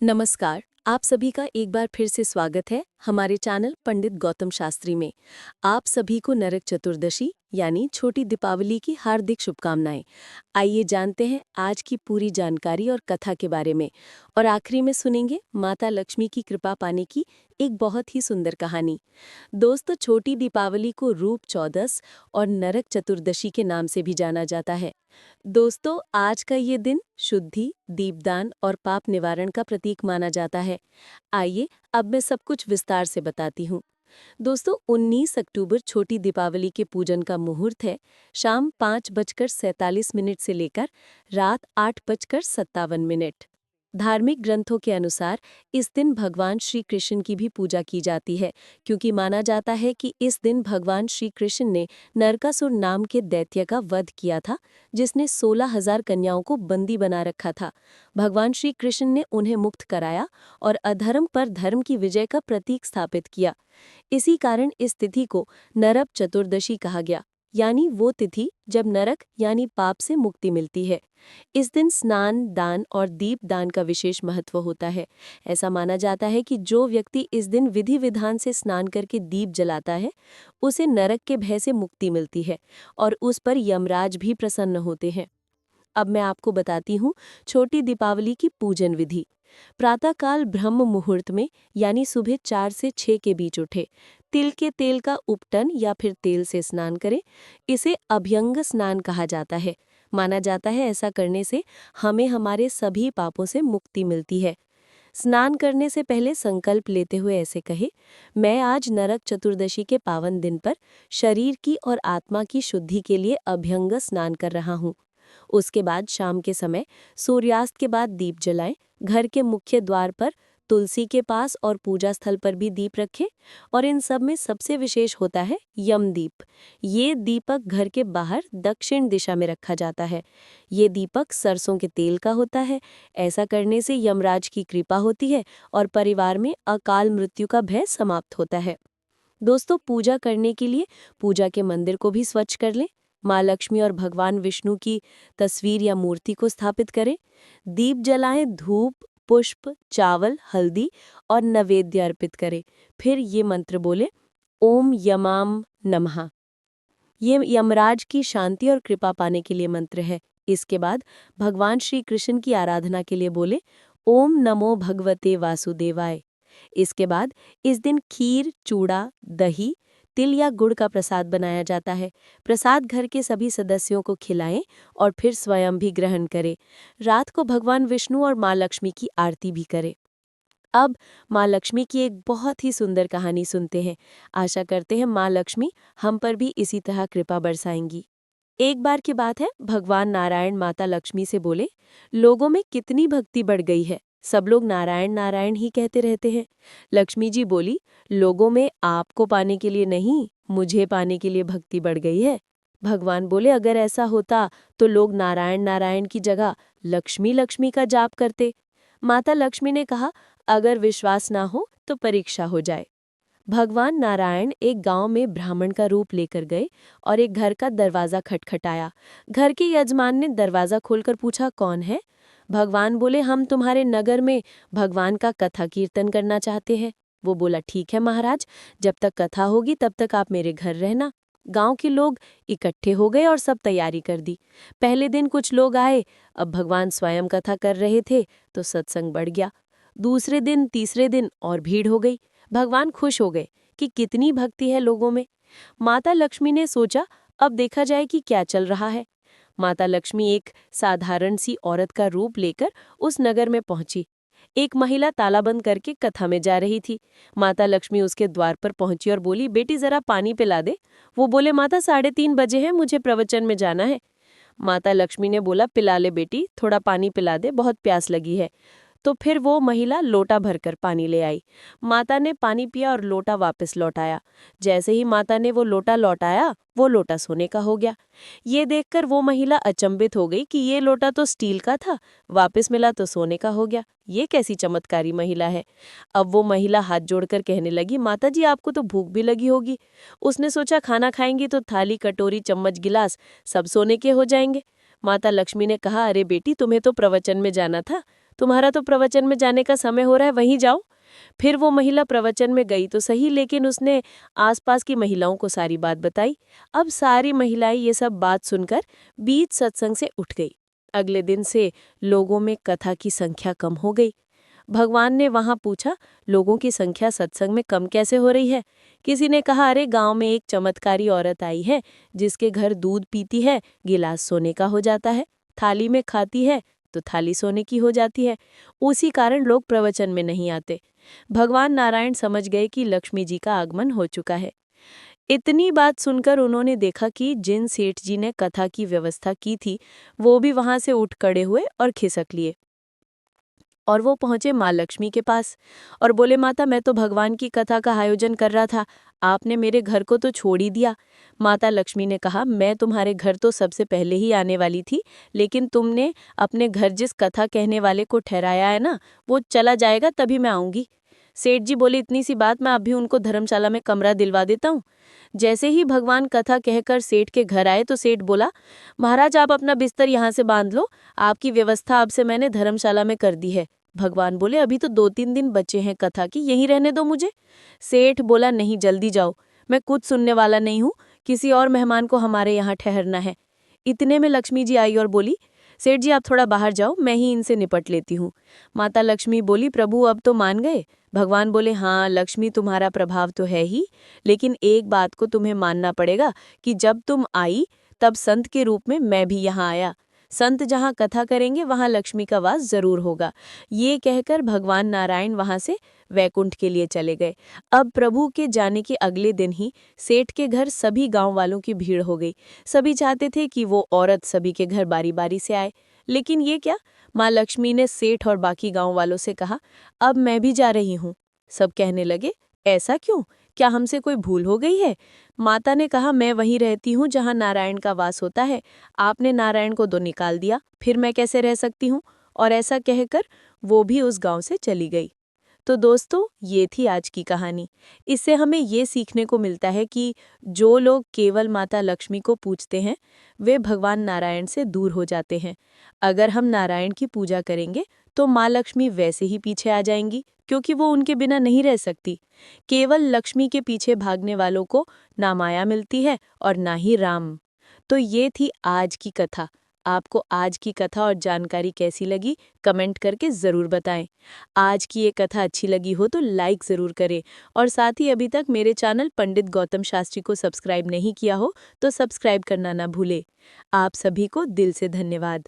नमस्कार। आप सभी का एक बार फिर से स्वागत है हमारे चैनल पंडित गौतम शास्त्री में। आप सभी को नरक चतुर्दशी यानी छोटी दीपावली की हार्दिक शुभकामनाएं। आइए जानते हैं आज की पूरी जानकारी और कथा के बारे में, और आखिरी में सुनेंगे माता लक्ष्मी की कृपा पाने की एक बहुत ही सुंदर कहानी। दोस्तों, छोटी दीपावली को रूप चौदस और नरक चतुर्दशी के नाम से भी जाना जाता है। दोस्तों, आज का ये दिन शुद्धि, दीपदान और पाप निवारण का प्रतीक माना जाता है। आइए अब मैं सब कुछ विस्तार से बताती हूँ। दोस्तों, 19 अक्टूबर छोटी दीपावली के पूजन का मुहूर्त है। शाम 5:47 से लेकर रात 8:57। धार्मिक ग्रंथों के अनुसार इस दिन भगवान श्री कृष्ण की भी पूजा की जाती है, क्योंकि माना जाता है कि इस दिन भगवान श्री कृष्ण ने नरकासुर नाम के दैत्य का वध किया था, जिसने 16,000 कन्याओं को बंदी बना रखा था। भगवान श्री कृष्ण ने उन्हें मुक्त कराया और अधर्म पर धर्म की विजय का प्रतीक स्थापित किया। इसी कारण इस तिथि को नरक चतुर्दशी कहा गया, यानी वो तिथि जब नरक यानी पाप से मुक्ति मिलती है। इस दिन स्नान, दान और दीप दान का विशेष महत्व होता है। ऐसा माना जाता है कि जो व्यक्ति इस दिन विधि विधान से स्नान करके दीप जलाता है, उसे नरक के भय से मुक्ति मिलती है और उस पर यमराज भी प्रसन्न होते हैं। अब मैं आपको बताती हूँ छोटी दीपावली की पूजन विधि। प्रातःकाल ब्रह्म मुहूर्त में यानी सुबह 4 से 6 के बीच उठे, तिल के तेल का उपटन या फिर तेल से स्नान करें। इसे अभ्यंग स्नान कहा जाता है। माना जाता है ऐसा करने से हमें हमारे सभी पापों से मुक्ति मिलती है। स्नान करने से पहले संकल्प लेते हुए ऐसे कहे, मैं आज नरक चतुर्दशी के पावन दिन पर शरीर की और आत्मा की शुद्धि के लिए अभ्यंग स्नान कर रहा हूँ। उसके बाद शाम के समय सूर्यास्त के बाद दीप जलाएं। घर के मुख्य द्वार पर, तुलसी के पास और पूजा स्थल पर भी दीप रखें। और इन सब में सबसे विशेष होता है यमदीप। ये दीपक घर के बाहर दक्षिण दिशा में रखा जाता है। ये दीपक सरसों के तेल का होता है। ऐसा करने से यमराज की कृपा होती है और परिवार में अकाल मृत्यु का भय समाप्त होता है। दोस्तों, पूजा करने के लिए पूजा के मंदिर को भी स्वच्छ कर लें। माँ लक्ष्मी और भगवान विष्णु की तस्वीर या मूर्ति को स्थापित करें। दीप जलाएं, धूप, पुष्प, चावल, हल्दी और नैवेद्य अर्पित करें। फिर ये मंत्र बोले, ओम यमाम नमः। ये यमराज की शांति और कृपा पाने के लिए मंत्र है। इसके बाद भगवान श्री कृष्ण की आराधना के लिए बोले, ओम नमो भगवते वासुदेवाय। इसके बाद इस दिन खीर, चूड़ा, दही, तिल या गुड़ का प्रसाद बनाया जाता है। प्रसाद घर के सभी सदस्यों को खिलाएं और फिर स्वयं भी ग्रहण करें। रात को भगवान विष्णु और माँ लक्ष्मी की आरती भी करें। अब माँ लक्ष्मी की एक बहुत ही सुंदर कहानी सुनते हैं। आशा करते हैं माँ लक्ष्मी हम पर भी इसी तरह कृपा बरसाएंगी। एक बार की बात है, भगवान नारायण माता लक्ष्मी से बोले, लोगों में कितनी भक्ति बढ़ गई है, सब लोग नारायण नारायण ही कहते रहते हैं। लक्ष्मी जी बोली, लोगों में आपको पाने के लिए नहीं, मुझे पाने के लिए भक्ति बढ़ गई है। भगवान बोले, अगर ऐसा होता तो लोग नारायण नारायण की जगह लक्ष्मी लक्ष्मी का जाप करते। माता लक्ष्मी ने कहा, अगर विश्वास ना हो तो परीक्षा हो जाए। भगवान नारायण एक गांव में ब्राह्मण का रूप लेकर गए और एक घर का दरवाजा खटखटाया। घर के यजमान ने दरवाजा खोलकर पूछा, कौन है? भगवान बोले, हम तुम्हारे नगर में भगवान का कथा कीर्तन करना चाहते हैं। वो बोला, ठीक है महाराज, जब तक कथा होगी तब तक आप मेरे घर रहना। गांव के लोग इकट्ठे हो गए और सब तैयारी कर दी। पहले दिन कुछ लोग आए, अब भगवान स्वयं कथा कर रहे थे तो सत्संग बढ़ गया। दूसरे दिन, तीसरे दिन और भीड़ हो गई। भगवान खुश हो गए कि कितनी भक्ति है लोगों में। माता लक्ष्मी ने सोचा, अब देखा जाए कि क्या चल रहा है। माता लक्ष्मी एक साधारण सी औरत का रूप लेकर उस नगर में पहुंची। एक महिला ताला बंद करके कथा में जा रही थी। माता लक्ष्मी उसके द्वार पर पहुंची और बोली, बेटी जरा पानी पिला दे। वो बोले, माता 3:30 बजे हैं, मुझे प्रवचन में जाना है। माता लक्ष्मी ने बोला, पिला ले बेटी, थोड़ा पानी पिला दे, बहुत प्यास लगी है। तो फिर वो महिला लोटा भरकर पानी ले आई। माता ने पानी पिया और लोटा वापस लौटाया। जैसे ही माता ने वो लोटा लौटाया, वो लोटा सोने का हो गया। ये देखकर वो महिला अचंभित हो गई कि ये लोटा तो स्टील का था, वापस मिला तो सोने का हो गया। ये कैसी चमत्कारी महिला है। अब वो महिला हाथ जोड़कर कहने लगी, माता जी, आपको तो भूख भी लगी होगी। उसने सोचा, खाना खाएंगी तो थाली, कटोरी, चम्मच, गिलास सब सोने के हो जाएंगे। माता लक्ष्मी ने कहा, अरे बेटी, तुम्हें तो प्रवचन में जाना था, तुम्हारा तो प्रवचन में जाने का समय हो रहा है, वहीं जाओ। फिर वो महिला प्रवचन में गई तो सही, लेकिन उसने आसपास की महिलाओं को सारी बात बताई। अब सारी महिलाएं ये सब बात सुनकर बीच सत्संग से उठ गई। अगले दिन से लोगों में कथा की संख्या कम हो गई। भगवान ने वहां पूछा, लोगों की संख्या सत्संग में कम कैसे हो रही है? किसी ने कहा, अरे गांव में एक चमत्कारी औरत आई है, जिसके घर दूध पीती है, गिलास सोने का हो जाता है, थाली में खाती है तो थाली सोने की हो जाती है। उसी कारण लोग प्रवचन में नहीं आते। भगवान नारायण समझ गए कि लक्ष्मी जी का आगमन हो चुका है। इतनी बात सुनकर उन्होंने देखा कि जिन सेठ जी ने कथा की व्यवस्था की थी, वो भी वहां से उठ खड़े हुए और खिसक लिए। और वो पहुंचे माँ लक्ष्मी के पास और बोले, माता, मैं तो भगवान की कथा का आयोजन कर रहा था, आपने मेरे घर को तो छोड़ ही दिया। माता लक्ष्मी ने कहा, मैं तुम्हारे घर तो सबसे पहले ही आने वाली थी, लेकिन तुमने अपने घर जिस कथा कहने वाले को ठहराया है ना, वो चला जाएगा तभी मैं आऊंगी। सेठ जी बोले, इतनी सी बात, मैं अभी उनको धर्मशाला में कमरा दिलवा देता हूँ। जैसे ही भगवान कथा कहकर सेठ के घर आए तो सेठ बोला, महाराज, आप अपना बिस्तर यहाँ से बांध लो, आपकी व्यवस्था अब से मैंने धर्मशाला में कर दी है। भगवान बोले, अभी तो 2-3 दिन बचे हैं कथा की, यहीं रहने दो मुझे। सेठ बोला, नहीं, जल्दी जाओ, मैं कुछ सुनने वाला नहीं हूँ, किसी और मेहमान को हमारे यहाँ ठहरना है। इतने में लक्ष्मी जी आई और बोली, सेठ जी, आप थोड़ा बाहर जाओ, मैं ही इनसे निपट लेती हूँ। माता लक्ष्मी बोली, प्रभु अब तो मान गए? भगवान बोले, हाँ लक्ष्मी, तुम्हारा प्रभाव तो है ही, लेकिन एक बात को तुम्हें मानना पड़ेगा कि जब तुम आई तब संत के रूप में मैं भी यहाँ आया। संत जहाँ कथा करेंगे वहाँ लक्ष्मी का वास जरूर होगा। ये कहकर भगवान नारायण वहां से वैकुंठ के लिए चले गए। अब प्रभु के जाने के अगले दिन ही सेठ के घर सभी गांव वालों की भीड़ हो गई। सभी चाहते थे कि वो औरत सभी के घर बारी बारी से आए, लेकिन ये क्या, माँ लक्ष्मी ने सेठ और बाकी गांव वालों से कहा, अब मैं भी जा रही हूँ। सब कहने लगे, ऐसा क्यों, क्या हमसे कोई भूल हो गई है? माता ने कहा, मैं वहीं रहती हूँ जहाँ नारायण का वास होता है, आपने नारायण को तो निकाल दिया, फिर मैं कैसे रह सकती हूँ? और ऐसा कहकर वो भी उस गांव से चली गई। तो दोस्तों, ये थी आज की कहानी। इससे हमें ये सीखने को मिलता है कि जो लोग केवल माता लक्ष्मी को पूजते हैं, वे भगवान नारायण से दूर हो जाते हैं। अगर हम नारायण की पूजा करेंगे तो माँ लक्ष्मी वैसे ही पीछे आ जाएंगी, क्योंकि वो उनके बिना नहीं रह सकती। केवल लक्ष्मी के पीछे भागने वालों को ना माया मिलती है और ना ही राम। तो ये थी आज की कथा। आपको आज की कथा और जानकारी कैसी लगी, कमेंट करके ज़रूर बताएं। आज की ये कथा अच्छी लगी हो तो लाइक ज़रूर करें, और साथ ही अभी तक मेरे चैनल पंडित गौतम शास्त्री को सब्सक्राइब नहीं किया हो तो सब्सक्राइब करना ना भूलें। आप सभी को दिल से धन्यवाद।